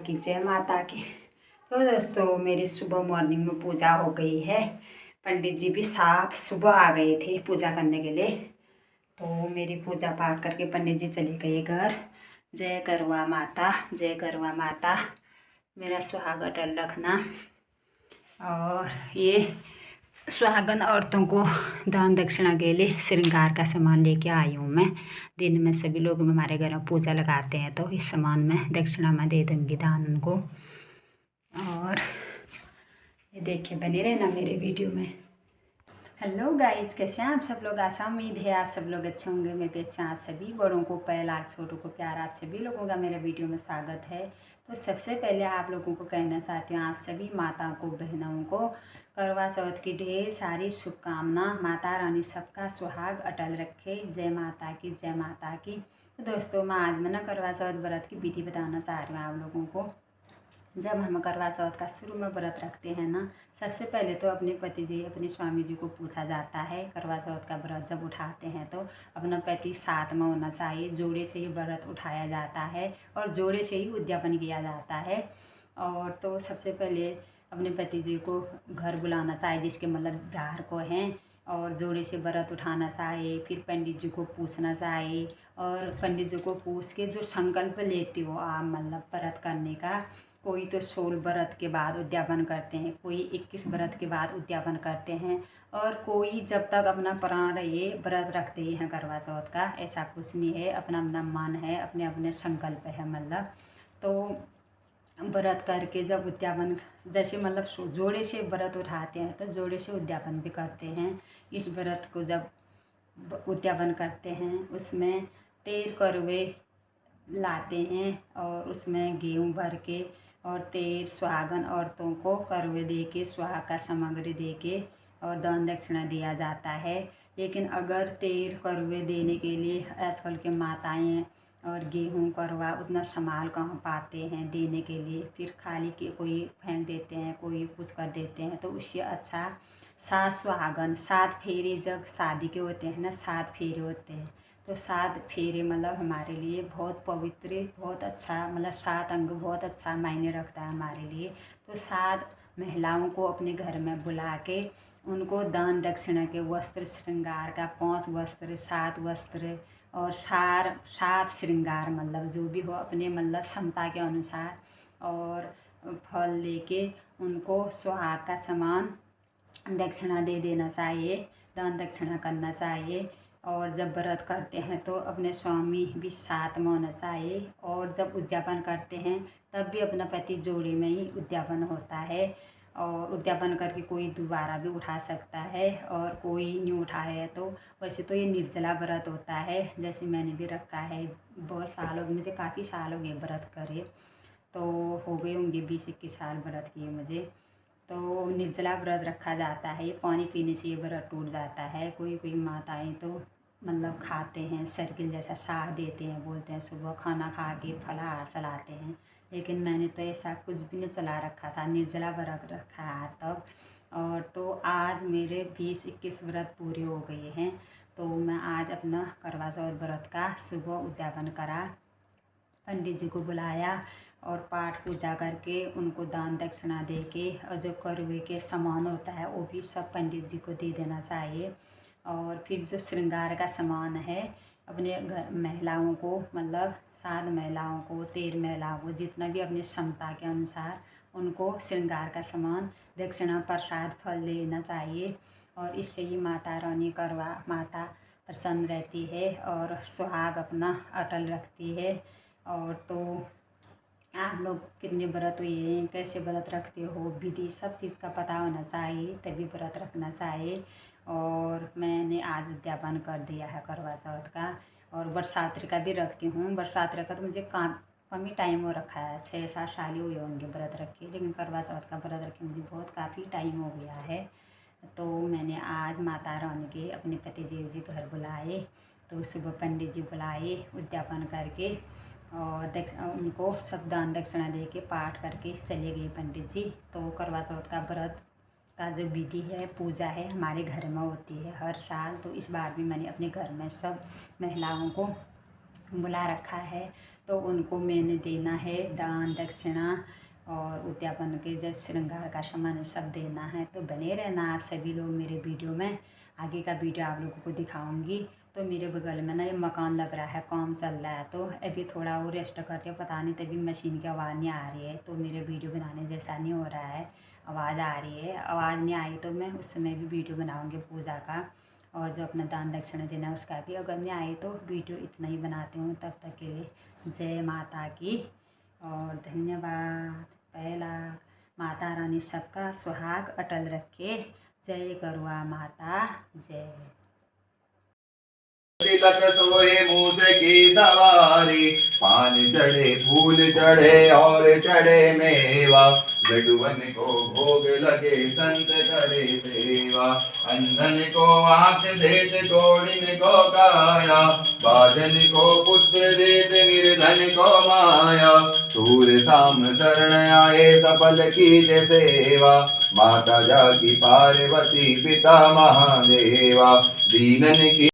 की जय माता की। तो दोस्तों मेरी सुबह मॉर्निंग में पूजा हो गई है। पंडित जी भी साफ सुबह आ गए थे पूजा करने के लिए। तो मेरी पूजा पाठ करके पंडित जी चले गए घर। जय करवा माता, जय करवा माता, मेरा सुहाग अटल रखना। और ये सुहागन औरतों को दान दक्षिणा के लिए श्रृंगार का सामान लेके आई हूँ मैं। दिन में सभी लोग हमारे घर में पूजा लगाते हैं तो इस सामान में दक्षिणा में दे दूँगी दान उनको। और ये देखिए बने रहना मेरे वीडियो में। हेलो गाइज, कैसे हैं आप सब लोग? आशा उम्मीद है आप सब लोग अच्छे होंगे। मैं भी अच्छा, आप सभी बड़ों को पहला, छोटों को प्यार, आप सभी लोगों का मेरे वीडियो में स्वागत है। तो सबसे पहले आप लोगों को कहना चाहती हूँ, आप सभी माताओं को, बहनों को करवा चौथ की ढेर सारी शुभकामना। माता रानी सबका सुहाग अटल रखे। जय माता की, जय माता की। तो दोस्तों मैं आज ना करवा चौथ व्रत की विधि बताना चाह रही हूँ आप लोगों को। जब हम करवा चौथ का शुरू में व्रत रखते हैं ना, सबसे पहले तो अपने पति जी, अपने स्वामी जी को पूछा जाता है। करवा चौथ का व्रत जब उठाते हैं तो अपना पति साथ में होना चाहिए। जोड़े से ही व्रत उठाया जाता है और जोड़े से ही उद्यापन किया जाता है। और तो सबसे पहले अपने पति जी को घर बुलाना चाहिए, जिसके मतलब बिहार को हैं, और जोड़े से व्रत उठाना चाहिए। फिर पंडित जी को पूछना चाहिए और पंडित जी को पूछ के जो संकल्प लेते हो आप मतलब व्रत करने का, कोई तो 16 व्रत के बाद उद्यापन करते हैं, कोई 21 व्रत के बाद उद्यापन करते हैं, और कोई जब तक अपना प्राण रहे व्रत रखते ही हैं करवा चौथ का। ऐसा कुछ नहीं है, अपना अपना मन है, अपने अपने संकल्प है मतलब। तो व्रत करके जब उद्यापन, जैसे मतलब जोड़े से व्रत उठाते हैं तो जोड़े से उद्यापन भी करते हैं। इस व्रत को जब उद्यापन करते हैं उसमें 13 कड़वे लाते हैं और उसमें गेहूँ भर के और 13 सुहागन औरतों को कड़वे दे के, सुहाग का सामग्री दे के और दान दक्षिणा दिया जाता है। लेकिन अगर 13 कड़वे देने के लिए आजकल के माताएं और गेहूँ करवा उतना संभाल कहाँ पाते हैं देने के लिए, फिर खाली के कोई फेंक देते हैं, कोई कुछ कर देते हैं। तो उससे अच्छा 7 सुहागन, 7 फेरे जब शादी के होते हैं ना, 7 फेरे होते हैं, तो 7 फेरे मतलब हमारे लिए बहुत पवित्र, बहुत अच्छा, मतलब 7 अंग बहुत अच्छा मायने रखता है हमारे लिए। तो 7 महिलाओं को अपने घर में बुला के उनको दान दक्षिणा के वस्त्र, श्रृंगार का 5 वस्त्र, 7 वस्त्र और 7 श्रृंगार, मतलब जो भी हो अपने मतलब क्षमता के अनुसार, और फल लेके उनको सुहाग का सामान दक्षिणा दे देना चाहिए, दान दक्षिणा करना चाहिए। और जब व्रत करते हैं तो अपने स्वामी भी साथ में होना चाहिए। और जब उद्यापन करते हैं तब भी अपना पति जोड़े में ही उद्यापन होता है। और उद्यापन करके कोई दोबारा भी उठा सकता है और कोई नहीं उठाए तो वैसे तो ये निर्जला व्रत होता है, जैसे मैंने भी रखा है। बहुत साल हो गए मुझे, काफ़ी साल हो गए व्रत करे, तो हो गए होंगे 20-21 साल व्रत किए मुझे। तो निर्जला व्रत रखा जाता है। पानी पीने से ये व्रत टूट जाता है। कोई कोई माताएं तो मतलब खाते हैं, सर्किल जैसा साह देते हैं, बोलते हैं सुबह खाना खा के फलाहार चलाते हैं। लेकिन मैंने तो ऐसा कुछ भी नहीं चला रखा था, निर्जला व्रत रखा है तब। और तो आज मेरे 20-21 व्रत पूरे हो गए हैं। तो मैं आज अपना करवा चौथ व्रत का सुबह उद्यापन करा, पंडित जी को बुलाया और पाठ पूजा करके उनको दान दक्षिणा दे के, और जो कड़वे के सामान होता है वो भी सब पंडित जी को दे देना चाहिए। और फिर जो श्रृंगार का सामान है अपने घर महिलाओं को, मतलब 7 महिलाओं को, 13 महिलाओं को, जितना भी अपनी क्षमता के अनुसार उनको श्रृंगार का सामान, दक्षिणा, प्रसाद, फल देना चाहिए। और इससे ही माता रानी करवा माता प्रसन्न रहती है और सुहाग अपना अटल रखती है। और तो आप लोग कितने व्रत हुए हैं, कैसे व्रत रखते हो, विधि सब चीज़ का पता होना चाहिए, तभी व्रत रखना चाहिए। और मैंने आज उद्यापन कर दिया है करवा चौथ का। और वटसावित्री का भी रखती हूँ। वटसावित्री का तो मुझे कम ही टाइम हो रखा है, 6-7 साल ही हुए होंगे व्रत रखे, लेकिन करवा चौथ का व्रत रखे मुझे बहुत काफ़ी टाइम हो गया है। तो मैंने आज माता रानी के अपने पति जी घर बुलाए, तो सुबह पंडित जी बुलाए, उद्यापन करके और उनको सब दान दक्षिणा दे के पाठ करके चले गए पंडित जी। तो करवा चौथ का व्रत का जो विधि है, पूजा है, हमारे घर में होती है हर साल। तो इस बार भी मैंने अपने घर में सब महिलाओं को बुला रखा है। तो तो उनको मैंने देना है दान दक्षिणा और उद्यापन के जो श्रृंगार का सामान है सब देना है। तो बने रहना आप सभी लोग मेरे वीडियो में, आगे का वीडियो आप लोगों को दिखाऊंगी। तो मेरे बगल में ना ये मकान लग रहा है, काम चल रहा है, तो अभी थोड़ा वो रेस्ट करके पता नहीं तभी मशीन की आवाज़ नहीं आ रही है, तो मेरे वीडियो बनाने जैसा नहीं हो रहा है। आवाज़ आ रही है, आवाज़ नहीं आई तो मैं उस समय भी वीडियो बनाऊँगी पूजा का और जो अपना दान दक्षिणा देना है उसका भी। अगर नहीं आई तो वीडियो इतना ही बनाती हूँ। तब तक के लिए जय माता की और धन्यवाद। पहला माता रानी सबका सुहाग अटल रखे। जय गरुआ माता जय। तिलक सोए मूस की सवारी, पान चढ़े फूल चढ़े और चढ़े मेवा, लड्डुअन को भोग लगे संत करे सेवा, अंधन को आँख देत कोढ़िन को काया, बाधन को पुत्र देत निर्धन को माया, सूर शाम शरण आए सफल कीजे सेवा, माता जागी पार्वती पिता महादेवा, दीनन की